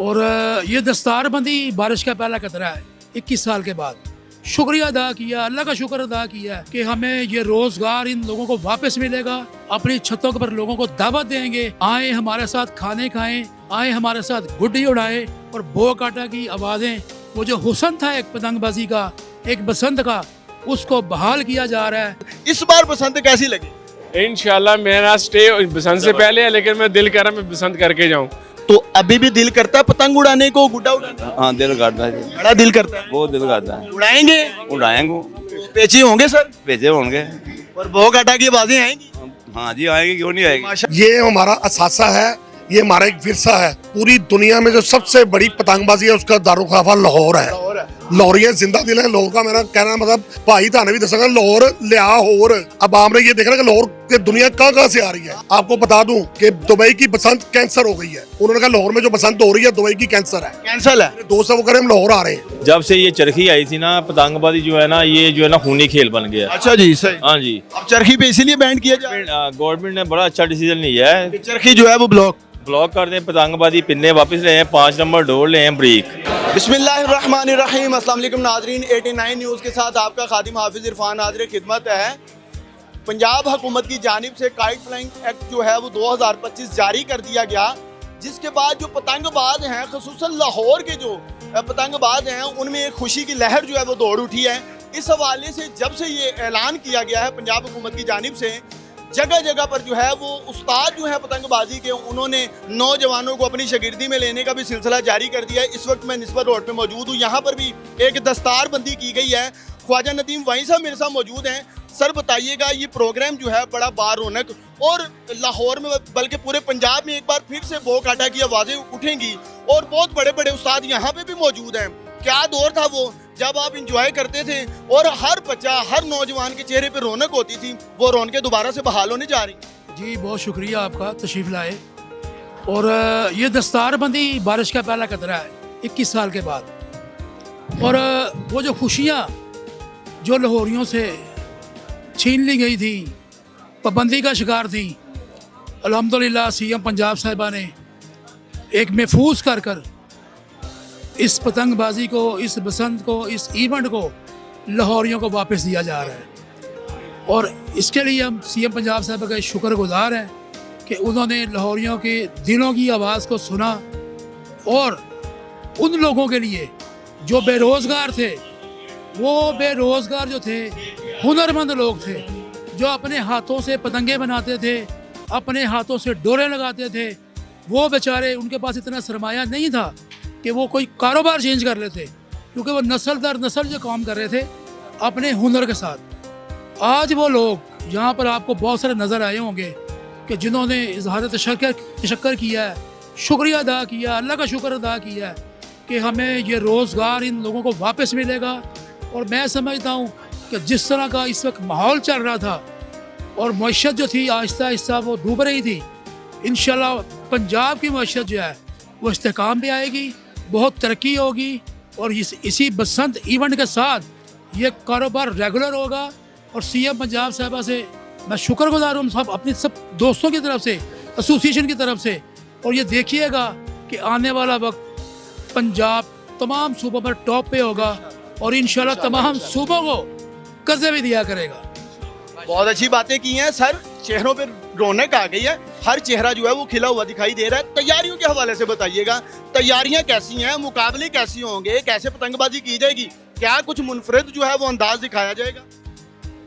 और ये दस्तारबंदी बारिश का पहला कतरा है 21 साल के बाद। शुक्रिया अदा किया, अल्लाह का शुक्र अदा किया कि हमें ये रोजगार इन लोगों को वापस मिलेगा। अपनी छतों पर लोगों को दावत देंगे, आए हमारे साथ खाने खाएं, आए हमारे साथ गुड्डी उड़ाएं और बो काटा की आवाज़ें, वो जो हुस्न था एक पतंगबाजी का, एक बसंत का, उसको बहाल किया जा रहा है। इस बार बसंत कैसी लगी? इंशाल्लाह मेरा स्टे बसंत से पहले है, लेकिन मैं दिल कर रहा मैं बसंत करके जाऊँ। तो अभी भी दिल करता है पतंग उड़ाने को, गुड्डा उड़ाने को? हाँ दिल करता है जी, बड़ा दिल करता है। बहुत दिल करता है। उड़ाएंगे? उड़ाएंगे, पेची होंगे सर? भेजे होंगे। और बो काटा की आवाजें आएंगी? हाँ जी आएंगे, क्यों नहीं आएगी। माशा- ये हमारा असासा है, ये हमारा एक विरसा है। पूरी दुनिया में जो सबसे बड़ी पतंगबाजी है उसका दारुखाफा लाहौर है। और है। लाहौरिया जिंदा दिल है। लाहौर का मेरा कहना मतलब भाई थाने भी दसेगा लाहौर लिया होर। अब आपने ये देखना कि लाहौर के दुनिया कहाँ से आ रही है। आपको बता दूं कि दुबई की बसंत कैंसर हो गई है। उन्होंने कहा लाहौर में जो बसंत हो रही है दुबई की कैंसर है। कैंसल है। मेरे दोस्त है वो कह रहे हम लाहौर आ रहे हैं। जब से ये चरखी आई थी ना, पतंगबाजी जो है ना, ये जो है ना खूनी खेल बन गया। अच्छा जी, सही। हाँ जी, अब चरखी पे इसीलिए बैंड किया जाए। गवर्नमेंट ने बड़ा अच्छा डिसीजन लिया है। चरखी जो है वो ब्लॉक कर दें, पतंगबाजी पिन्ने वापस ले हैं, 5 नंबर डोर ले हैं, ब्रेक। बिस्मिल्लाहिर्रहमानिर्रहीम। अस्सलाम वालेकुम नाजरीन, 89 न्यूज़ के साथ आपका खादिम हाफिज इरफान हाजिर खिदमत है। पंजाब हुकूमत की जानिब से काइट फ्लाइंग एक्ट जो है वो 2025 जारी कर दिया गया, जिसके बाद जो पतंगबाज हैं, ख़ुसूसन लाहौर के जो पतंगबाज हैं, उनमें एक खुशी की लहर जो है वो दौड़ उठी है। इस हवाले से जब से ये ऐलान किया गया है पंजाब हुकूमत की जानिब से, जगह जगह पर जो है वो उस्ताद जो है पतंगबाजी के, उन्होंने नौजवानों को अपनी शागिर्दी में लेने का भी सिलसिला जारी कर दिया है। इस वक्त मैं निस्बत रोड पे मौजूद हूँ। यहाँ पर भी एक दस्तारबंदी की गई है। ख्वाजा नदीम वहीं साहब मेरे साथ मौजूद हैं। सर बताइएगा, ये प्रोग्राम जो है बड़ा बारौनक और लाहौर में बल्कि पूरे पंजाब में एक बार फिर से बो काटा की आवाज़ें उठेंगी और बहुत बड़े बड़े उस्ताद यहाँ पे भी मौजूद हैं। क्या दौर था वो जब आप इंजॉय करते थे और हर बच्चा, हर नौजवान के चेहरे पे रौनक होती थी, वो रौनकें दोबारा से बहाल होने जा रही। जी बहुत शुक्रिया आपका, तशरीफ़ लाए। और ये दस्तारबंदी बारिश का पहला कतरा है 21 साल के बाद। और वो जो खुशियाँ जो लाहौरियों से छीन ली गई थी, पाबंदी का शिकार थी, अल्हम्दुलिल्लाह सीएम पंजाब साहिबा ने एक महफूज कर इस पतंगबाजी को, इस बसंत को, इस इवेंट को लाहौरियों को वापस दिया जा रहा है। और इसके लिए हम सीएम पंजाब साहब का शुक्रगुजार हैं कि उन्होंने लाहौरियों के दिलों की आवाज़ को सुना और उन लोगों के लिए जो बेरोज़गार थे, वो बेरोज़गार जो थे हुनरमंद लोग थे, जो अपने हाथों से पतंगे बनाते थे, अपने हाथों से डोरे लगाते थे, वो बेचारे, उनके पास इतना सरमाया नहीं था कि वो कोई कारोबार चेंज कर लेते, क्योंकि वो नस्ल दर नस्ल जो काम कर रहे थे अपने हुनर के साथ। आज वो लोग यहाँ पर आपको बहुत सारे नज़र आए होंगे कि जिन्होंने इजहार तशक्कर किया है, शुक्रिया अदा किया, अल्लाह का शुक्र अदा किया है कि हमें ये रोज़गार इन लोगों को वापस मिलेगा। और मैं समझता हूँ कि जिस तरह का इस वक्त माहौल चल रहा था और मईशत जो थी आहिस्ता आहिस्ता वो डूब रही थी, इंशाल्लाह पंजाब की मईशत जो है वो इस्तेकाम पे आएगी, बहुत तरक्की होगी। और इसी बसंत इवेंट के साथ ये कारोबार रेगुलर होगा। और सीएम पंजाब साहबा से मैं शुक्रगुजार हूँ, सब अपने सब दोस्तों की तरफ से, एसोसिएशन की तरफ से। और ये देखिएगा कि आने वाला वक्त पंजाब तमाम सूबों पर टॉप पे होगा और इंशाल्लाह तमाम सूबों को कर्जे भी दिया करेगा। बहुत अच्छी बातें की हैं सर, चेहरों पे रौनक आ गई है, हर चेहरा जो है वो खिला हुआ दिखाई दे रहा है। तैयारियों के हवाले से बताइएगा, तैयारियां कैसी हैं, मुकाबले कैसे होंगे, कैसे पतंगबाजी की जाएगी, क्या कुछ मुनफरद जो है वो अंदाज दिखाया जाएगा?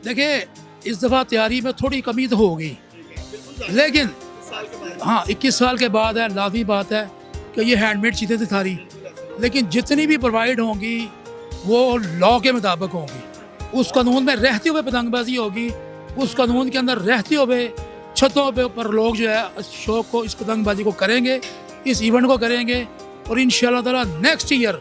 देखिए इस दफ़ा तैयारी में थोड़ी कमी तो होगी, लेकिन हाँ 21 साल के बाद है, लाजमी बात है कि ये हैंडमेड चीज़ें थी सारी, लेकिन जितनी भी प्रोवाइड होंगी वो लॉ के मुताबिक होंगी। उस कानून में रहते हुए पतंगबाजी होगी, उस कानून के अंदर रहते हुए छतों पे पर लोग जो है इस शौक को, इस पतंगबाजी को करेंगे, इस इवेंट को करेंगे। और इंशाल्लाह ताला नेक्स्ट ईयर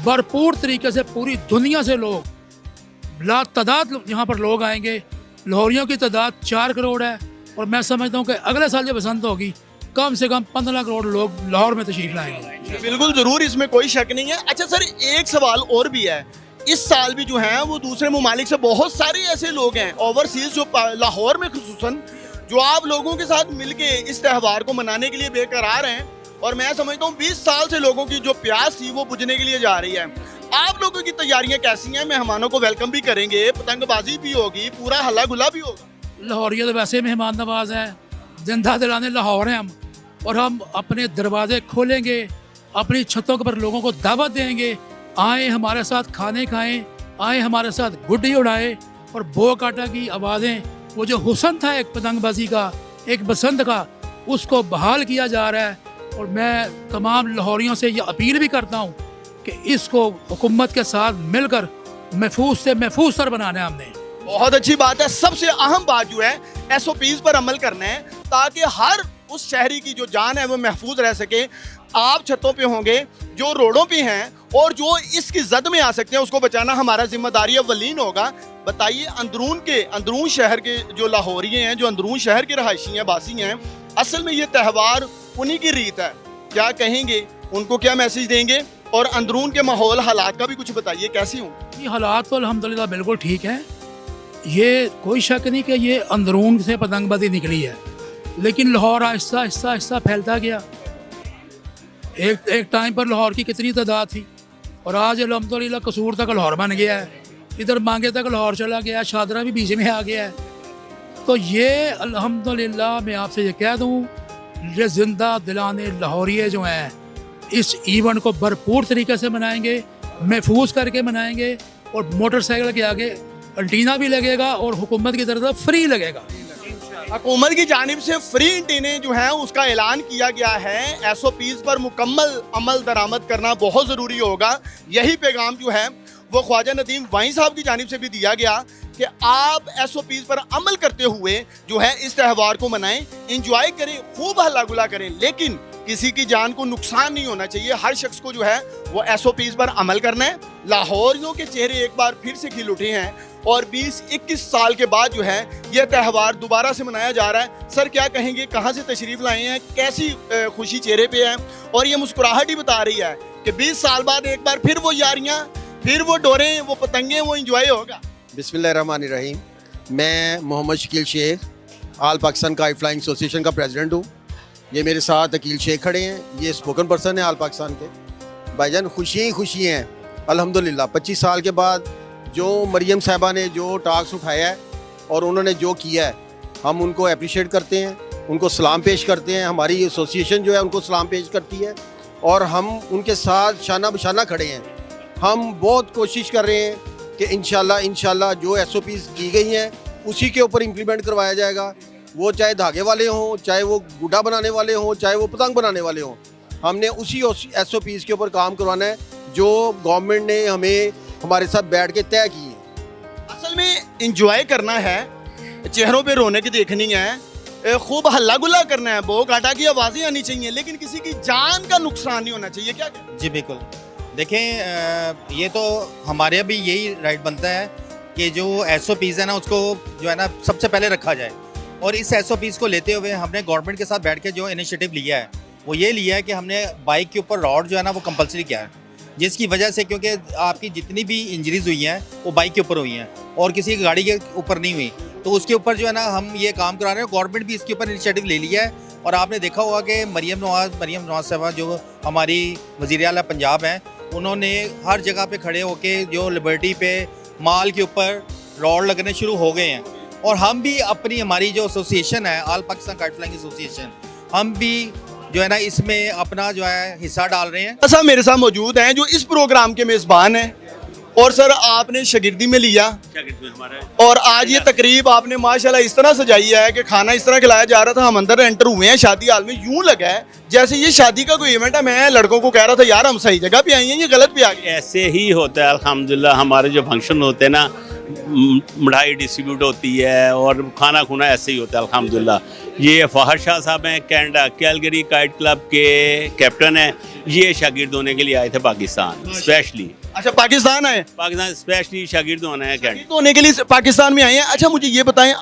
भरपूर तरीके से पूरी दुनिया से लोग लातादाद यहाँ पर लोग आएंगे। लाहौरियों की तादाद 4 करोड़ है और मैं समझता हूँ कि अगले साल जब बसंत होगी कम से कम 15 करोड़ लोग लाहौर में तशरीफ लाएंगे। बिल्कुल ज़रूर, इसमें कोई शक नहीं है। अच्छा सर, एक सवाल और भी है, इस साल भी जो हैं वो दूसरे ममालिक से बहुत सारे ऐसे लोग हैं ओवरसीज जो लाहौर में खुसूसन जो आप लोगों के साथ मिलके इस त्यौहार को मनाने के लिए बेकरार हैं, और मैं समझता हूँ 20 साल से लोगों की जो प्यास थी वो बुझने के लिए जा रही है। आप लोगों की तैयारियां कैसी हैं? मेहमानों को वेलकम भी करेंगे, पतंगबाजी भी होगी, पूरा हल्ला गुल्ला भी होगा। लाहौरिया तो वैसे मेहमान नवाज हैं, जिंदा दिलाने लाहौर हैं हम, और हम अपने दरवाजे खोलेंगे, अपनी छतों पर लोगों को दावत देंगे, आए हमारे साथ खाने खाएं, आए हमारे साथ गुड्डी उड़ाए, और बो काटा की आवाज़ें, वो जो हुस्न था एक पतंगबाजी का, एक बसंत का, उसको बहाल किया जा रहा है। और मैं तमाम लाहौरियों से ये अपील भी करता हूँ कि इसको हुकूमत के साथ मिलकर महफूज से महफूज तर बनाना है हमने। बहुत अच्छी बात है। सबसे अहम बात जो है SOPs पर अमल करना है ताकि हर उस शहरी की जो जान है वो महफूज रह सके। आप छतों पे होंगे, जो रोडों पे हैं और जो इसकी जद में आ सकते हैं, उसको बचाना हमारा जिम्मेदारी अव्वलीन होगा। बताइए, अंदरून शहर के जो लाहौरी हैं, जो अंदरून शहर के रहायशी हैं, बासी हैं, असल में ये त्यौहार उन्हीं की रीत है। क्या कहेंगे, उनको क्या मैसेज देंगे? और अंदरून के माहौल हालात का भी कुछ बताइए, कैसे हों? ये हालात तो अल्हम्दुलिल्लाह बिल्कुल ठीक है। ये कोई शक नहीं कि ये अंदरून से पतंगबाजी निकली है, लेकिन लाहौर आहिस्ता आहिस्ता आहिस्ता फैलता गया। एक टाइम पर लाहौर की कितनी तादाद थी, और आज अल्हम्दुलिल्लाह कसूर तक लाहौर बन गया है, इधर मांगे तक लाहौर चला गया, शादरा भी बीच में आ गया है। तो ये अल्हम्दुलिल्लाह मैं आपसे ये कह दूँ, ये जिंदा दिलाने लाहौरिये जो हैं इस इवेंट को भरपूर तरीके से मनाएंगे, महफूज करके मनाएंगे, और मोटरसाइकिल के आगे एंटीना भी लगेगा और हुकूमत की तरफ से फ्री लगेगा। हुकूमत की जानिब से फ्री एंटीने जो है उसका ऐलान किया गया है। SOPs पर मुकम्मल अमल दरामद करना बहुत ज़रूरी होगा। यही पैगाम जो है वो ख्वाजा नदीम वाई साहब की जानिब से भी दिया गया कि आप SOPs पर अमल करते हुए जो है इस त्यौहार को मनाएं, इंजॉय करें, खूब हल्ला गुला करें, लेकिन किसी की जान को नुकसान नहीं होना चाहिए। हर शख्स को जो है वो SOPs पर अमल करना है। लाहौरियों के चेहरे एक बार फिर से खिल उठे हैं और 20-21 साल के बाद जो है यह त्यौहार दोबारा से मनाया जा रहा है। सर क्या कहेंगे, कहाँ से तशरीफ़ लाए हैं, कैसी खुशी चेहरे पे है, और ये मुस्कुराहट ही बता रही है कि 20 साल बाद एक बार फिर वो यारियाँ, फिर वो डोरें, वो पतंगे, वो इंजॉय होगा। बिस्मिल्लाहिर्रहमानिर्रहीम। मैं मोहम्मद शकील शेख, आल पाकिस्तान काइट फ्लाइंग एसोसिएशन का प्रेसिडेंट हूँ। ये मेरे साथ अकील शेख खड़े हैं, ये स्पोकन पर्सन है आल पाकिस्तान के। भाईजान खुशियाँ ही खुशी हैं अल्हम्दुलिल्लाह। 25 साल के बाद जो मरियम साहिबा ने जो टास्क उठाया है और उन्होंने जो किया है, हम उनको अप्रिशिएट करते हैं, उनको सलाम पेश करते हैं। हमारी एसोसिएशन जो है उनको सलाम पेश करती है और हम उनके साथ शाना बशाना खड़े हैं। हम बहुत कोशिश कर रहे हैं कि इंशाल्लाह जो SOPs की गई हैं उसी के ऊपर इम्प्लीमेंट करवाया जाएगा। वो चाहे धागे वाले हों, चाहे वो गुड्डा बनाने वाले हों, चाहे वो पतंग बनाने वाले हों, हमने उसी SOPs के ऊपर काम करवाना है जो गवर्नमेंट ने हमें हमारे साथ बैठ के तय की है। असल में इंजॉय करना है, चेहरों पे रौनक देखनी है, खूब हल्ला गुल्ला करना है, बो काटा की आवाज़ें आनी चाहिए, लेकिन किसी की जान का नुकसान नहीं होना चाहिए। क्या जी बिल्कुल। देखें, ये तो हमारे भी यही राइट बनता है कि जो SOPs है ना उसको जो है ना सबसे पहले रखा जाए। और इस SOPs को लेते हुए हमने गवर्नमेंट के साथ बैठ के जो इनिशिएटिव लिया है वो ये लिया है कि हमने बाइक के ऊपर रॉड जो है ना वो कंपलसरी किया है, जिसकी वजह से क्योंकि आपकी जितनी भी इंजरीज हुई हैं वो बाइक के ऊपर हुई हैं और किसी की गाड़ी के ऊपर नहीं हुई, तो उसके ऊपर जो है ना हम ये काम करा रहे हैं। गवर्नमेंट भी इसके ऊपर इनिशिएटिव ले लिया है। और आपने देखा होगा कि मरियम नवाज साहबा जो हमारी वज़ीर आला पंजाब हैं, उन्होंने हर जगह पे खड़े होके जो लिबर्टी पे माल के ऊपर रॉड लगने शुरू हो गए हैं। और हम भी हमारी जो एसोसिएशन है आल पाकिस्तान काइट फ्लाइंग एसोसिएशन, हम भी जो है ना इसमें अपना जो है हिस्सा डाल रहे हैं। सर मेरे साथ मौजूद हैं जो इस प्रोग्राम के मेज़बान हैं, और सर आपने शागिर्दी में लिया और आज ये तकरीब आपने माशाल्लाह इस तरह सजाई है कि खाना इस तरह खिलाया जा रहा था। हम अंदर एंटर हुए हैं शादी हाल में, यूं लगा है जैसे ये शादी का कोई इवेंट है। मैं लड़कों को कह रहा था यार हम सही जगह पे आए हैं, ये गलत पे आ गए। ऐसे ही होता है अल्हम्दुलिल्लाह। हमारे जो फंक्शन होते हैं ना, मिठाई डिस्ट्रीब्यूट होती है और खाना खुना ऐसे ही होता है अल्हम्दुलिल्लाह। ये फहद शाह साहब हैं, कनाडा कैलगरी काइट क्लब के कैप्टन हैं। ये शागिर्द होने के लिए आए थे पाकिस्तान स्पेशली। अच्छा, पाकिस्तान आए? पाकिस्तान स्पेशली शागिर्द होना है, शागिर्द होने के लिए पाकिस्तान में आए हैं। अच्छा, मुझे ये बताएं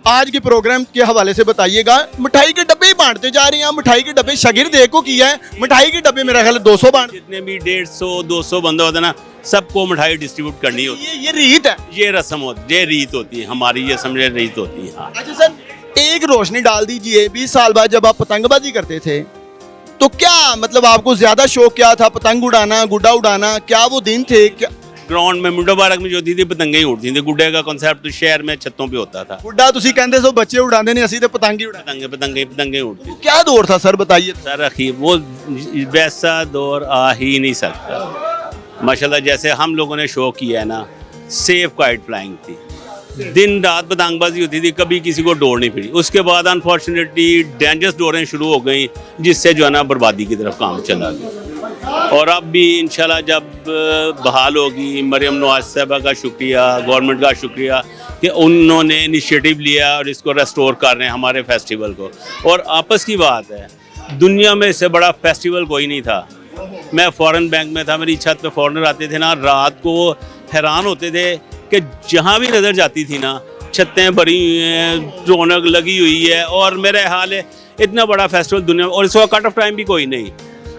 आज के प्रोग्राम के हवाले से बताइएगा। मिठाई के डब्बे ही बांटते जा रहे हैं, मिठाई के डब्बे शागिर्द एक को किया है, मिठाई के डब्बे मेरा ख्याल 200 बांट, जितने भी 150-200 बंदा होता है ना, सबको मिठाई डिस्ट्रीब्यूट करनी होती है। ये रीत है, ये रस्म होती है, ये रीत होती है हमारी, ये समझे रीत होती है। हाँ। अच्छा सर, एक रोशनी डाल दीजिए, 20 साल बाद जब आप पतंगबाजी करते थे तो क्या मतलब आपको ज्यादा शौक क्या था, पतंग उड़ाना, गुड्डा उड़ाना, क्या वो दिन थे? क्या ग्राउंड में मुंडो पार्क में जो होती थी पतंगे ही उड़ती थी। गुड्डे का कॉन्सेप्ट तो शहर में छतों पे होता था। गुड्डा तुसी कहंदे सो बच्चे उड़ाते ने, असि ते पतंग ही उड़ा। पतंगे पतंगे पतंगे उड़ती थी। क्या दौर था सर, बताइए। सर अखी वो वैसा दौर आ ही नहीं सकता। माशाल्लाह जैसे हम लोगों ने शो किया है ना, सेफ काइट फ्लाइंग थी, दिन रात पतंगबाजी होती थी, कभी किसी को डोर नहीं पड़ी। उसके बाद अनफॉर्चुनेटली डेंजरस डोरें शुरू हो गई, जिससे जो है ना बर्बादी की तरफ काम चला गया। और अब भी इंशाल्लाह जब बहाल होगी, मरियम नवाज साहबा का शुक्रिया, गवर्नमेंट का शुक्रिया कि उन्होंने इनिशिएटिव लिया और इसको रेस्टोर कर रहे हैं हमारे फेस्टिवल को। और आपस की बात है, दुनिया में इससे बड़ा फेस्टिवल कोई नहीं था। मैं फॉरेन बैंक में था, मेरी छत पे फॉरेनर आते थे ना, रात को हैरान होते थे कि जहाँ भी नज़र जाती थी ना, छतें भरी हुई हैं, रौनक लगी हुई है। और मेरा हाल है, इतना बड़ा फेस्टिवल दुनिया में, और इसका कट ऑफ टाइम भी कोई नहीं,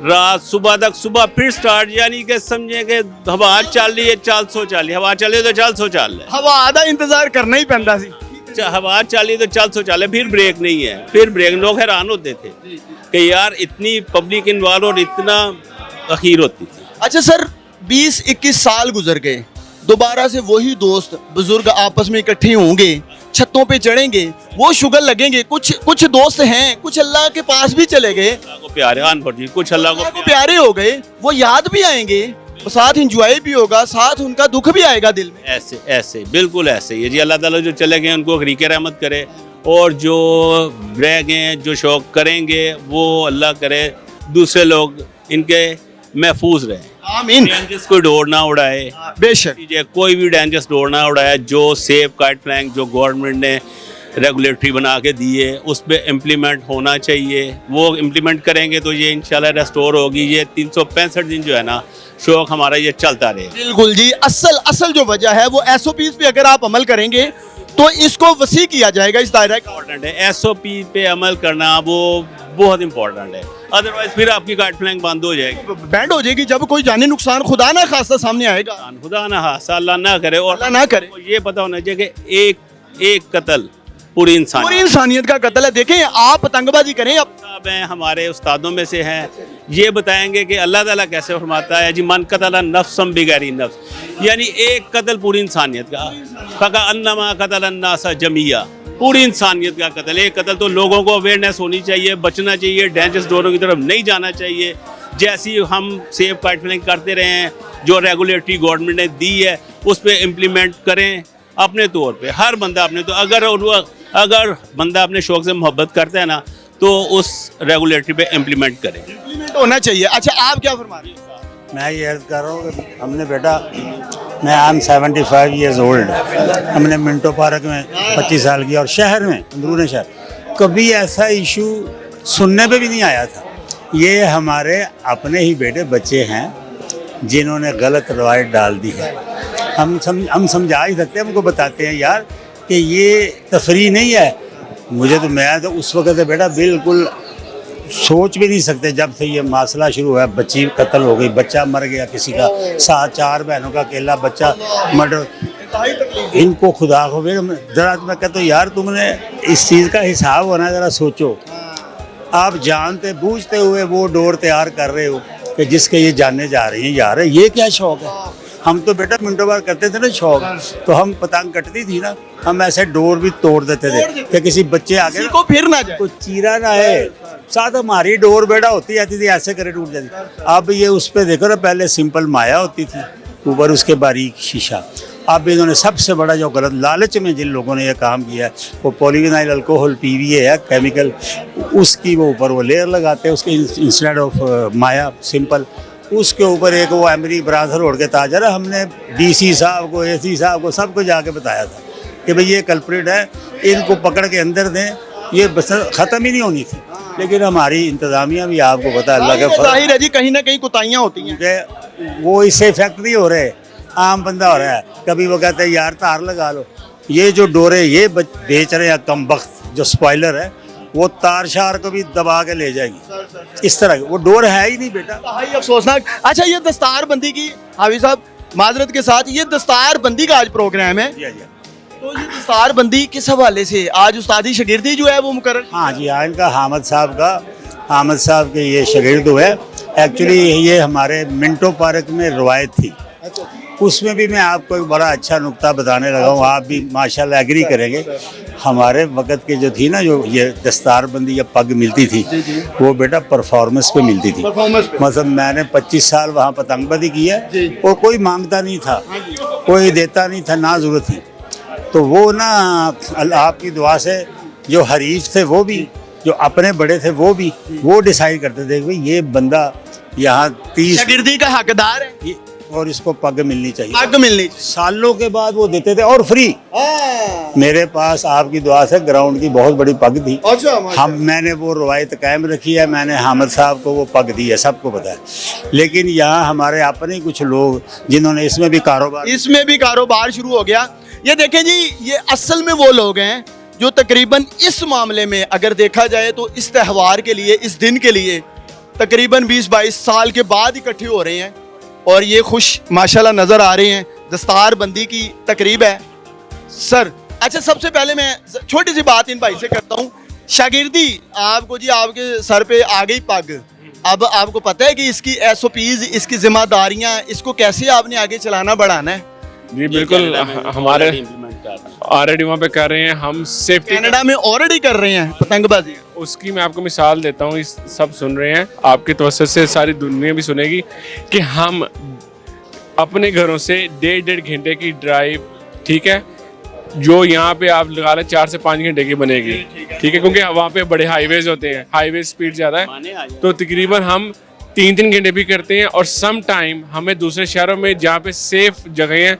रात सुबह तक, सुबह फिर स्टार्ट, यानी कि समझे कि हवा चल रही है 440, हवा चल रही है तो 440 है, हवा आधा इंतजार करना ही पैंदा सी। हवा चल रही है तो 440, फिर ब्रेक नहीं है, फिर ब्रेक। लोग हैरान होते थे कि यार इतनी पब्लिक इन्वॉल्व और इतना अखीर होती थी। अच्छा सर, 20-21 साल गुजर गए, दोबारा से वही दोस्त बुजुर्ग आपस में इकट्ठे होंगे, छतों पे चढ़ेंगे, वो शुगर लगेंगे। कुछ दोस्त हैं, कुछ अल्लाह के पास भी चले गए, अल्लाह को प्यारे अनपढ़ जी, कुछ अल्लाह को प्यारे हो गए, वो याद भी आएंगे, साथ इंजॉय भी होगा, साथ उनका दुख भी आएगा दिल में। ऐसे ऐसे बिल्कुल ऐसे ही है जी। अल्लाह ताला जो चले गए उनको गरीक रहमत करे, और जो रह गए, जो शौक करेंगे, वो अल्लाह करे दूसरे लोग इनके महफूज रहे। आमीन। डेंजरस कोई डोर ना उड़ाए, बेशक कोई भी डेंजरस डोर ना उड़ाए। जो सेफ काइट फ्लाइंग जो गवर्नमेंट ने रेगुलेटरी बना के दी है, उस पर इम्प्लीमेंट होना चाहिए। वो इम्प्लीमेंट करेंगे तो ये इंशाल्लाह रेस्टोर होगी। ये 365 दिन जो है ना शौक हमारा ये चलता रहे। बिल्कुल जी। असल जो वजह है वो SOPs पे अगर आप अमल करेंगे तो इसको वसी किया जाएगा, इस दायरा का। इम्पोर्टेंट है SOP पे अमल करना, वो बहुत इंपॉर्टेंट है। अदरवाइज फिर आपकी काइट फ्लाइंग बंद हो जाएगी, बैंड हो जाएगी। जब कोई जानी नुकसान खुदा ना खास्ता सामने आएगा, खुदा ना खास्ता अल्लाह ना करे, और अल्लाह ना करे, ये पता होना चाहिए कि एक कत्ल पूरी इंसानियत का कत्ल है। देखें, आप पतंगबाजी करें, अब साहब हैं हमारे उस्तादों में से हैं, ये बताएंगे कि अल्लाह ताला कैसे फरमाता है जी, मन कतला नफ्सम बिगैरी नफ्स, यानी एक कत्ल पूरी इंसानियत का। फका अन्नमा कतल अन्नासा जमिया, पूरी इंसानियत का कत्ल। एक कत्ल तो लोगों को अवेयरनेस होनी चाहिए, बचना चाहिए, डेंजरस डोरों की तरफ नहीं जाना चाहिए। जैसी हम सेफ काइट फ्लाइंग करते रहे हैं, जो रेगुलेटरी गवर्नमेंट ने दी है उस पर इम्प्लीमेंट करें अपने तौर पे। हर बंदा अपने तो अगर बंदा अपने शौक से मोहब्बत करता है ना, तो उस रेगुलेटरी पे इम्प्लीमेंट करें, इम्प्लीमेंट होना चाहिए। अच्छा, आप क्या फरमा रहे हैं? मैं ये अर्ज कर रहा हूँ कि हमने बेटा, मैं आई एम 75 ईयर्स ओल्ड, हमने मिंटो पार्क में 25 साल किया, और शहर में, अंदरून शहर, कभी ऐसा इशू सुनने पे भी नहीं आया था। ये हमारे अपने ही बेटे बच्चे हैं जिन्होंने गलत रवायत डाल दी है। हम समझा ही सकते हैं, हमको बताते हैं यार कि ये तफरी नहीं है। मैं तो उस वक्त बेटा बिल्कुल सोच भी नहीं सकते, जब से ये मसला शुरू हुआ, बच्ची कत्ल हो गई, बच्चा मर गया किसी का, 4 बहनों का अकेला बच्चा मर्डर। इनको खुदा को जरा, मैं कहता हूँ यार तुमने इस चीज़ का हिसाब होना, ज़रा सोचो। आप जानते बूझते हुए वो डोर तैयार कर रहे हो कि जिसके ये जानने जा रही हैं यार, ये क्या शौक है। हम तो बेटा मिंटो बार करते थे ना शौक, तो हम पतंग कटती थी ना, हम ऐसे डोर भी तोड़ देते थे कि किसी बच्चे आगे को फिर ना जाए, कुछ चीरा ना है। साथ हमारी डोर बेटा होती जाती थी, ऐसे करे टूट जाती। अब ये उस पर देखो ना, पहले सिंपल माया होती थी, ऊपर उसके बारीक शीशा। अब इन्होंने सबसे बड़ा जो गलत लालच में जिन लोगों ने ये काम किया है, वो पॉलीविनाइल अल्कोहल PVA है केमिकल, उसकी वो ऊपर वो लेयर लगाते हैं, उसके इंस्टेड ऑफ माया सिंपल, उसके ऊपर एक वो एमरी ब्रांसर ओढ़ के ताज है। हमने DC साहब को, AC साहब को, सबको जाके बताया था कि भाई ये कल्प्रिट है, इनको पकड़ के अंदर दें, ये बस ख़त्म ही नहीं होनी थी। लेकिन हमारी इंतज़ामिया भी, आपको पता है, अल्लाह के जाहिर है जी, कहीं ना कहीं कोताहियाँ होती हैं, वो इससे इफेक्ट नहीं हो रहे, आम बंदा हो रहा है। कभी वो कहते हैं यार तार लगा लो, ये जो डोरे ये बेच रहे हैं कम वक्त, जो स्पॉइलर है, वो तार शार को भी दबा के ले जाएगी। इस तरह वो डोर है ही नहीं बेटा, अफसोसनाक। अच्छा, ये दस्तार बंदी की, हाफिज साहब माजरत के साथ, ये दस्तार बंदी का आज प्रोग्राम है, तो ये दस्तार बंदी किस हवाले से आज उस्तादी शागिर्दी जो है वो मुकर्रर? हाँ जी, हाँ, इनका हामिद साहब का हामिद साहब के ये शागिर्द हुए। एक्चुअली ये हमारे मिंटो पार्क में रवायत थी, उसमें भी मैं आपको एक बड़ा अच्छा नुक्ता बताने लगा हूँ, आप भी माशाल्लाह एग्री करेंगे। हमारे वक़्त के जो थी ना, जो ये दस्तारबंदी या पग मिलती थी, वो बेटा परफॉर्मेंस पे मिलती थी। मतलब मैंने 25 साल वहाँ पतंगबाजी की है और कोई मांगता नहीं था, कोई देता नहीं था, ना ज़रूरत थी। तो वो ना आपकी दुआ से जो हरीफ थे वो भी, जो अपने बड़े थे वो भी, वो डिसाइड करते थे कि भाई ये बंदा यहाँ 30 शागिर्दी का हकदार है और इसको पग मिलनी चाहिए। पग मिलनी चाहिए। सालों के बाद वो देते थे और फ्री। मेरे पास आपकी दुआ से ग्राउंड की बहुत बड़ी पग थी। मैंने वो रवायत कायम रखी है, मैंने हामिद साहब को वो पग दी है, सबको पता है। लेकिन यहाँ हमारे अपने कुछ लोग जिन्होंने इसमें भी कारोबार शुरू हो गया। ये देखें जी, ये असल में वो लोग हैं जो तकरीबन इस मामले में अगर देखा जाए तो इस त्यौहार के लिए, इस दिन के लिए तकरीबन 20-22 साल के बाद इकट्ठे हो रहे हैं और ये खुश माशाल्लाह नज़र आ रहे हैं। दस्तार बंदी की तकरीब है सर। अच्छा, सबसे पहले मैं छोटी सी बात इन भाई से करता हूँ। शागिर्दी आपको जी, आपके सर पे आ गई पग, अब आपको पता है कि इसकी SOPs, इसकी जिम्मेदारियाँ, इसको कैसे आपने आगे चलाना बढ़ाना है? जी बिल्कुल, हमारे ऑलरेडी वहाँ पे कर रहे हैं हम। सेफ्टी कनाडा में ऑलरेडी कर रहे हैं पतंगबाजी। उसकी मैं आपको मिसाल देता हूँ, इस सब सुन रहे हैं, आपके तवज्जो से सारी दुनिया भी सुनेगी कि हम अपने घरों से 1.5 घंटे की ड्राइव, ठीक है, जो यहाँ पे आप लगा लें 4 से 5 घंटे की बनेगी, ठीक है, क्योंकि वहाँ पे बड़े हाईवेज होते हैं, हाईवे स्पीड ज़्यादा है, तो तकरीबन हम 3-3 घंटे भी करते हैं। और सम टाइम हमें दूसरे शहरों में जहाँ पे सेफ जगह हैं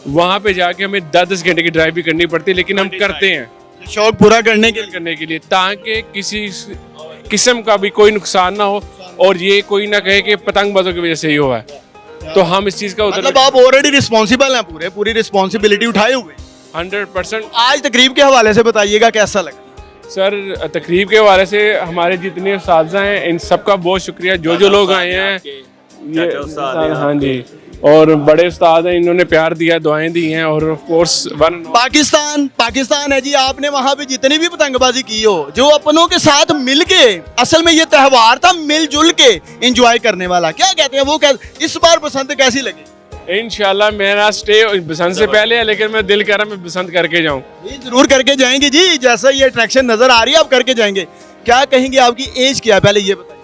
वहाँ पे जाके हमें 10-10 घंटे की ड्राइव भी करनी पड़ती है, लेकिन हम करते हैं शौक पूरा करने के लिए ताकि किसी किस्म का भी कोई नुकसान ना हो और ये कोई ना कहे कि पतंगबाजों की वजह से ही हुआ है। तो हम इस चीज़ का मतलब आप ऑलरेडी रिस्पॉन्सिबल हैं, पूरी रिस्पॉन्सिबिलिटी उठाए हुए 100%। आज तकरीब के हवाले से बताइएगा कैसा लगा? सर, तकरीब के हवाले से हमारे जितने उस्ताज़ हैं इन सबका बहुत शुक्रिया, जो लोग आए हैं ये, हाँ जी, और बड़े उस्ताद हैं, इन्होंने प्यार दिया, दुआएं दी हैं। और ऑफ कोर्स पाकिस्तान है जी। आपने वहाँ पे जितनी भी पतंगबाजी की हो, जो अपनों के साथ मिलके, असल में ये त्यौहार था मिलजुल के एंजॉय करने वाला, क्या कहते हैं वो, इस बार बसंत कैसी लगी? इंशाल्लाह मेरा स्टे बसंत से पहले है, लेकिन मैं दिल कर रहा मैं बसंत करके जाऊँ। जरूर करके जाएंगे जी, जैसा ये अट्रैक्शन नजर आ रही है आप करके जाएंगे। क्या कहेंगे, आपकी एज क्या है पहले ये बताइए?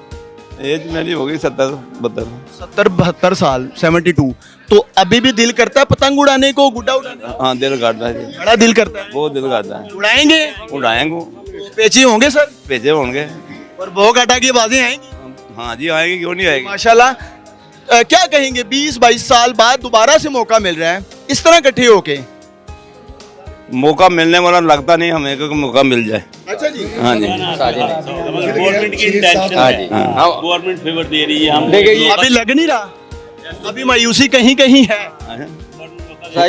एज मेरी हो गई 70-72 साल, 72। तो अभी भी दिल करता है पतंग उड़ाने को, गुड्डा उड़ाने? हाँ, दिल करता है, बड़ा दिल करता है, बहुत दिल करता है। उड़ाएंगे पेची होंगे सर? भेजे होंगे और भो काटा की आवाजें आएंगी? हाँ जी, आएगी, क्यों नहीं आएगी। माशाल्लाह। क्या कहेंगे, 20-22 साल बाद दोबारा से मौका मिल रहा है इस तरह इकट्ठे होके? मौका मिलने वाला लगता नहीं हमें कि मौका मिल जाए। अच्छा जी। हाँ जी, गवर्नमेंट की इंटेंशन है, गवर्नमेंट फेवर दे रही है। हम अभी लग नहीं रहा, अभी मायूसी कहीं कहीं है।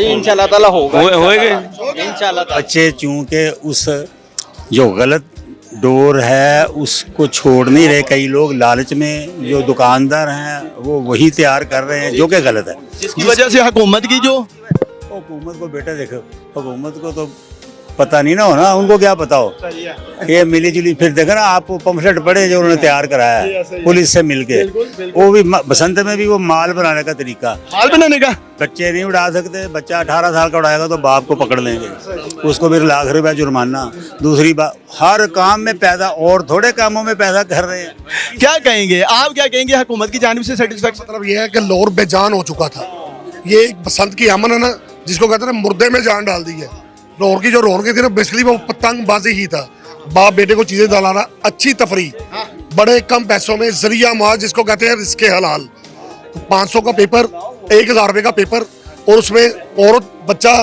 इंशाल्लाह ताला होगा, इंशाल्लाह। बच्चे चूंकि उस जो गलत डोर है उसको छोड़ नहीं रहे, कई लोग लालच में, जो दुकानदार हैं वो वही तैयार कर रहे हैं जो कि गलत है, जिसकी वजह से हुकूमत की जो हुकूमत को बेटा देखो, हुकूमत को तो पता नहीं ना हो ना, उनको क्या पता हो, ये मिली जुली फिर देखो ना आप, पंपलेट पड़े जो उन्होंने तैयार कराया है पुलिस से मिलके, वो भी बसंत में भी वो माल बनाने का तरीका, माल बनाने का। बच्चे नहीं उड़ा सकते, बच्चा 18 साल का उड़ाएगा तो बाप को पकड़ लेंगे, उसको फिर लाख रुपया जुर्माना। दूसरी बात, हर काम में पैदा, और थोड़े कामों में पैदा कर रहे हैं। क्या कहेंगे आप, क्या कहेंगे हुकूमत की जानिब से सेटिस्फेक्शन? मतलब ये है कि लाहौर बेजान हो चुका था। ये एक बसंत की अमन है ना, जिसको कहते हैं मुर्दे में जान डाल दी है। लाहौर की जो रौनक थी ना, बेसिकली वो पतंगबाजी ही था, बाप बेटे को चीजें दिलाना, अच्छी तफरी, बड़े कम पैसों में जरिया माल, जिसको कहते हैं रिस्के हलाल। तो 500 का पेपर, 1000 रुपये का पेपर, और उसमें औरत बच्चा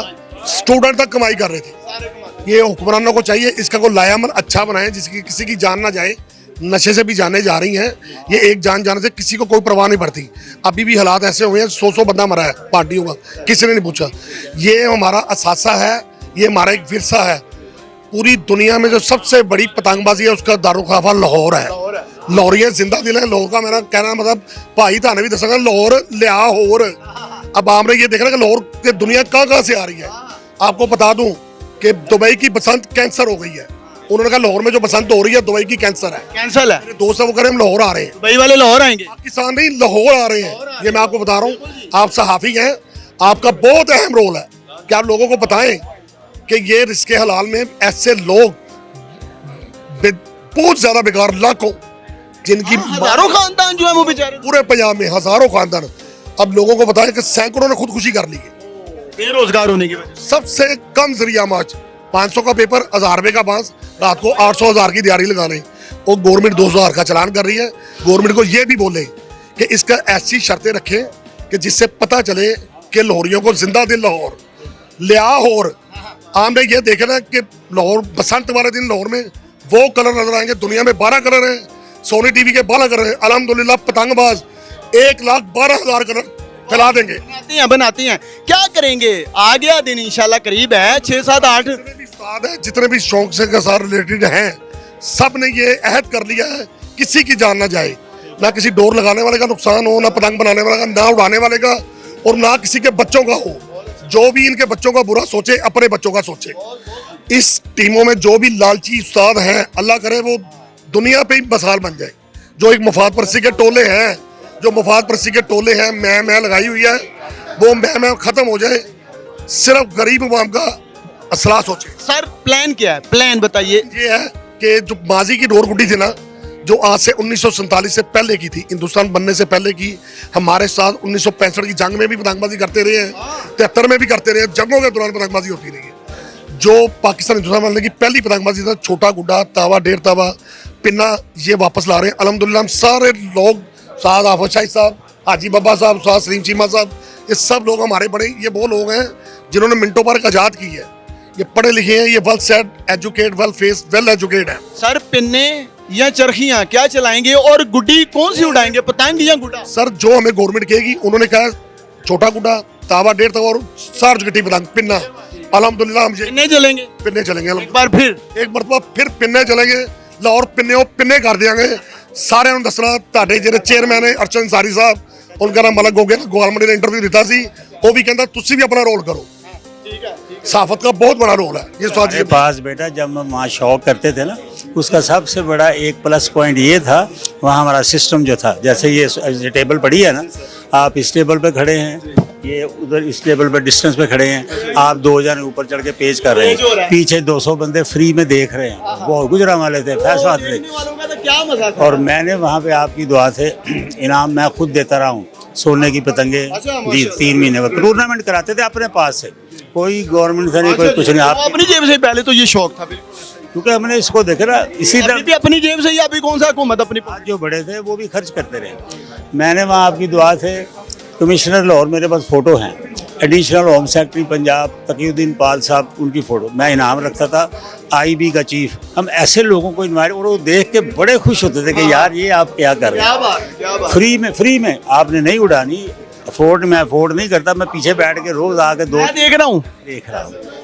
स्टूडेंट तक कमाई कर रहे थे। ये हुक्मरानों को चाहिए इसका को लायामन अच्छा बनाए, जिसकी किसी की जान ना जाए। नशे से भी जाने जा रही हैं, ये एक जान जाने से किसी को कोई परवाह नहीं पड़ती। अभी भी हालात ऐसे हुए हैं, 100 बंदा मरा है पार्टियों का, किसी ने नहीं पूछा। ये हमारा असासा है, ये हमारा एक विरसा है। पूरी दुनिया में जो सबसे बड़ी पतंगबाजी है उसका दारुखाफा लाहौर है। लाहौरिया जिंदा दिल है। लाहौर का मेरा कहना मतलब भाई थाने भी दसांगा, लाहौर लिया होर। अब आपने ये देखना कि लाहौर की दुनिया कहाँ से आ रही है। आपको बता दूं कि दुबई की बसंत कैंसर हो गई है। उन्होंने कहा लाहौर में जो बसंत हो रही है दुबई की कैंसर है। कैंसल है। मेरे दोस्त है वो कह रहे हैं हम लाहौर आ रहे हैं। दुबई वाले लाहौर आएंगे। पाकिस्तान नहीं, लाहौर आ रहे हैं। ये मैं आपको बता रहा हूँ, आप सहाफी हैं, आपका बहुत अहम रोल है कि आप लोगों को बताएं कि ये रिस्के हलाल में ऐसे लोग बहुत ज्यादा बेकार, लाखों जिनकी हजारों खानदान जो है वो बेचारे पूरे पंजाब में हजारों खानदान, अब लोगों को बताएं कि सैकड़ों ने खुदकुशी कर ली है बेरोजगार होने की वजह सबसे कम जरिया मार्च 500 का पेपर, 1000 रुपए का बांस, रात को 800 1000 की दिहाड़ी लगा लें। और गवर्नमेंट 2000 का चलान कर रही है। गवर्नमेंट को ये भी बोले कि इसका ऐसी शर्तें रखें कि जिससे पता चले कि लाहौरियों को जिंदा दिल लाहौर लाहौर। हमने ये देखा ना कि लाहौर बसंत वाले दिन लाहौर में वो कलर नजर आएंगे। दुनिया में 12 कलर हैं, सोनी टीवी के 12 कलर हैं। अल्हम्दुलिल्लाह पतंगबाज 1,12,000 कलर फैला देंगे। बनाती हैं। क्या करेंगे? आ गया दिन इंशाल्लाह करीब है, 6 7 8 उस्ताद है जितने भी शौक से के साथ रिलेटेड हैं, सब ने ये अहद कर लिया है किसी की जान ना जाए, ना किसी डोर लगाने वाले का नुकसान हो, ना पतंग बनाने वाले का, ना उड़ाने वाले का, और ना किसी के बच्चों का हो। जो भी इनके बच्चों का बुरा सोचे अपने बच्चों का सोचे। इस टीमों में जो भी लालची उस्ताद हैं, अल्लाह करे वो दुनिया पे ही मिसाल बन जाए। जो एक मुफाद परस्ती के टोले हैं, जो मुफाद परस्ती के टोले हैं, मैं लगाई हुई है, वो मैं खत्म हो जाए। सिर्फ गरीब अवाम का असला सोचे। सर प्लान क्या है? प्लान बताइए। ये है कि जो माजी की डोर गुड्डी थी ना, जो आज से 1947 से पहले की थी, हिंदुस्तान बनने से पहले की, हमारे साथ 1965 की जंग में भी पतंगबाजी करते रहे हैं, 73 में भी करते रहे, जंगों के दौरान पतंगबाजी होती रही है। जो पाकिस्तान हिंदुस्तान बनने की पहली पतंगबाजी था, छोटा गुड्डा, तावा, 1.5 तावा, पिन्ना, ये वापस ला रहे हैं अल्हम्दुलिल्लाह। हम सारे लोग, साद आफत शाही साहब, हाजी बाबा साहब, साद सलीम चीमा साहब, ये सब लोग हमारे बड़े, ये वो लोग हैं जिन्होंने मिंटो पार्क आजाद की है। ये पढ़े लिखे हैं, ये well said, educate, well face, well educate है। सर पिन्ने या चरखियां क्या चलाएंगे और गुड्डी कौन सी उड़ाएंगे, पतंग या गुड्डा? सर जो हमें गवर्नमेंट कहेगी, उन्होंने कहा छोटा गुड्डा, तावा, 1.5 तावा और 4 गट्टी पतंग, पिन्ना। अल्हम्दुलिल्लाह हम पिन्ने चलेंगे। पिन्ने चलेंगे एक बार फिर पिन्ने चलेंगे। लाहौर पिन्ने कर देंगे। सारे ਨੂੰ ਦੱਸਣਾ ਤੁਹਾਡੇ ਜਿਹੜੇ ਚੇਅਰਮੈਨ ਹੈ ਅਰਸ਼ਦ ਅੰਸਾਰੀ ਸਾਹਿਬ, उनका नाम अलग हो गया। गवर्नमेंट ने इंटरव्यू दिता सी, वो भी कहता तुसी भी अपना रोल करो। साफत का बहुत बड़ा रोल है ये। हमारे पास बेटा जब हम वहाँ शौक करते थे ना, उसका सबसे बड़ा एक प्लस पॉइंट ये था, वहाँ हमारा सिस्टम जो था, जैसे ये टेबल पड़ी है ना, आप इस टेबल पे खड़े हैं, ये उधर इस टेबल पे डिस्टेंस पे खड़े हैं, आप 2 जने ऊपर चढ़ के पेश कर रहे हैं, पीछे 200 बंदे फ्री में देख रहे हैं। बहुत गुजरा वाले थे, फैसला थे। और मैंने वहाँ पे आपकी दुआ से इनाम मैं खुद देता रहा हूँ, सोने की पतंगे जी 3 महीने में टूर्नामेंट कराते थे अपने पास से, कोई गवर्नमेंट से नहीं, कोई कुछ नहीं। आप अपनी जेब से? पहले तो ये शौक था क्योंकि हमने इसको देखा ना, इसी तरह भी अपनी जेब से ही। अभी कौन सा हुकूमत अपनी? जो बड़े थे वो भी खर्च करते रहे। मैंने वहाँ आपकी दुआ से कमिश्नर लाहौर, मेरे पास फ़ोटो हैं, additional home secretary Punjab Taqiuddin Pal साहब, उनकी फ़ोटो मैं इनाम रखता था, IB का चीफ। हम ऐसे लोगों को इन्वाइट, और वो देख के बड़े खुश होते थे कि यार ये आप क्या कर रहे हैं, फ्री में आपने नहीं उड़ानी, मैं अफोर्ड नहीं करता, मैं पीछे बैठ के रोज आके देख रहा हूँ।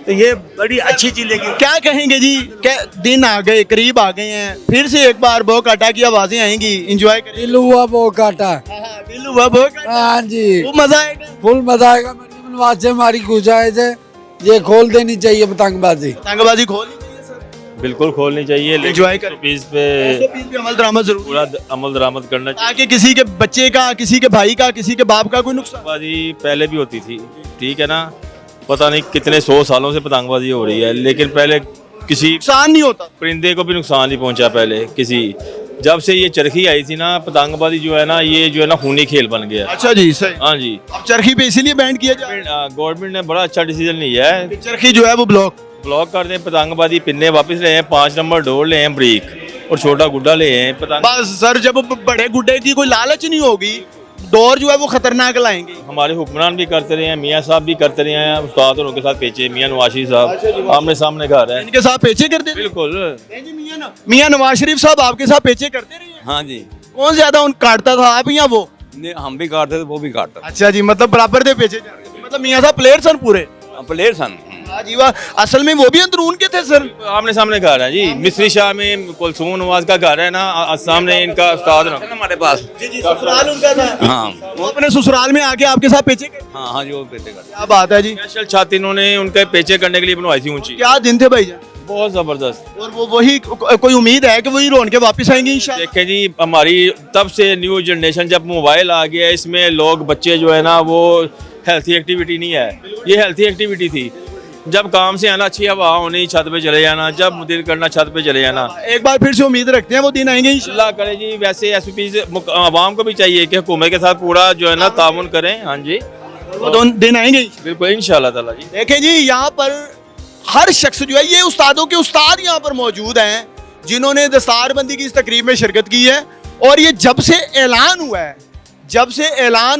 तो ये बड़ी अच्छी चीज है। क्या कहेंगे जी? क्या दिन आ गए, करीब आ गए हैं, फिर से एक बार बो काटा की आवाजें आएंगी, एंजॉय करें। दिल हुआ बो काटा, दिल हुआ बो काटा। हाँ जी, वो मजा आएगा, फुल मजा आएगा। मरीम नवाज से हमारी गुजारिश है, ये खोल देनी चाहिए पतंगबाजी। पतंगबाजी खोल बिल्कुल खोलनी चाहिए, एंजॉय कर। SOPs पे अमल दरामद जरूर, पूरा अमल दरामद करना चाहिए, ताकि किसी के बच्चे का, किसी के भाई का, किसी के बाप का कोई नुकसान। पतंगबाजी पहले भी होती थी, ठीक है ना, पता नहीं कितने 100 सालों से पतंगबाजी हो रही है, लेकिन पहले किसी नुकसान नहीं होता, परिंदे को भी नुकसान नहीं पहुंचा पहले किसी। जब से ये चरखी आई थी ना, पतंगबाजी जो है ना, ये जो है ना खूनी खेल बन गया। अच्छा जी, सही। हाँ जी, अब चरखी पे इसीलिए बैन किया जाए। गवर्नमेंट ने बड़ा अच्छा डिसीजन लिया है, चरखी जो है वो ब्लॉक कर दें, पतंगबाजी पिन्ने वापस ले हैं, 5 नंबर डोर ले हैं, ब्रेक और छोटा गुड्डा ले हैं। पतंग बस सर, जब बड़े गुड्डे की कोई लालच नहीं होगी, डोर जो है वो खतरनाक लाएंगे। हमारे हुक्मरान भी करते रहे हैं, मियाँ साहब भी करते रहे हैं, उस्ताद और उनके साथ पेचे, मियाँ नवाशी साहब आमने सामने घर है, इनके साथ पेचे करते? बिल्कुल। मियाँ नवाज शरीफ साहब आपके साथ पेचे करते रहे? हाँ जी। कौन ज्यादा उन काटता था, आप या वो? हम भी काटते थे, वो भी काटता। अच्छा जी, मतलब बराबर थे पेचे। मतलब मियाँ साहब प्लेयर सन पूरे? प्लेयर सन। जी वाह। असल में वो भी अंदरून के थे सर? आमने सामने घर है जी, मिस्री शाह में कुलसूम नवाज का घर है ना, सामने इनका उस्ताद हमारे पास। जी, ससुराल उनका था। हाँ, वो अपने ससुराल में आके आपके साथ पेचे करते? हाँ जी, वो पेचे करते। क्या बात है जी। स्पेशल छत इन्होंने उनके पेचे करने के लिए बनवाई थी ऊंची। क्या दिन थे भाई? बहुत ज़बरदस्त। और वो वही कोई उम्मीद है कि वही रौनकें वापस आएंगी इंशाल्लाह? देखें जी, हमारी तब से न्यू जनरेशन जब मोबाइल आ गया, इसमें लोग बच्चे जो है ना वो हेल्थी एक्टिविटी नहीं है, ये हेल्थी एक्टिविटी थी। जब काम से आना, अच्छी हवा होनी, छत पे चले जाना, जब दिल करना छत पे चले जाना। एक बार फिर से उम्मीद रखते हैं वो दिन आएंगे इंशाल्लाह। अल्लाह करे जी। वैसे SOPs आवाम को भी चाहिए कि हुकूमत के साथ पूरा जो है ना ताउन करें। हाँ जी, वो दिन आएंगे बिल्कुल इंशाल्लाह ताला जी। देखें जी, यहाँ पर हर शख्स जो है, ये उस्तादों के उस्ताद यहाँ पर मौजूद हैं जिन्होंने दस्तारबंदी की इस तकरीब में शिरकत की है। और ये जब से ऐलान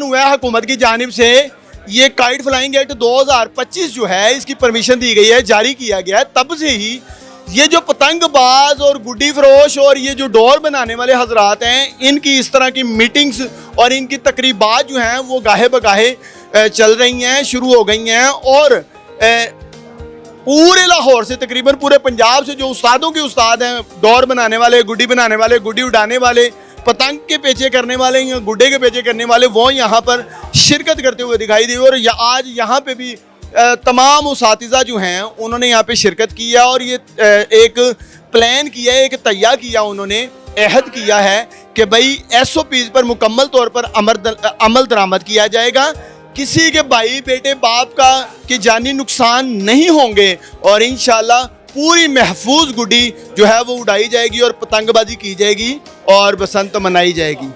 हुआ है हुकूमत की जानिब से, ये काइट फ्लाइंग एक्ट 2025 जो है इसकी परमिशन दी गई है, जारी किया गया है, तब से ही ये जो पतंगबाज और गुड्डी फरोश और ये जो डोर बनाने वाले हजरात हैं, इनकी इस तरह की मीटिंग्स और इनकी तकरीबात जो हैं वो गाहे बगाहे चल रही हैं, शुरू हो गई हैं। और पूरे लाहौर से, तकरीबन पूरे पंजाब से जो उस्तादों के उस्ताद हैं, डोर बनाने वाले, गुड्डी बनाने वाले, गुड्डी उड़ाने वाले, पतंग के पेचे करने वाले या गुड्डे के पेचे करने वाले, वो यहाँ पर शिरकत करते हुए दिखाई दिए। और आज यहाँ पे भी तमाम उसातिज़ा जो हैं उन्होंने यहाँ पे शिरकत की है और ये एक प्लान किया है, एक तैयार किया, उन्होंने अहद किया है कि भाई SOPs पर मुकम्मल तौर पर अमल दरामद किया जाएगा, किसी के भाई बेटे बाप का के जानी नुकसान नहीं होंगे और इंशाल्लाह पूरी महफूज गुड्डी जो है वो उड़ाई जाएगी और पतंगबाजी की जाएगी और बसंत मनाई जाएगी।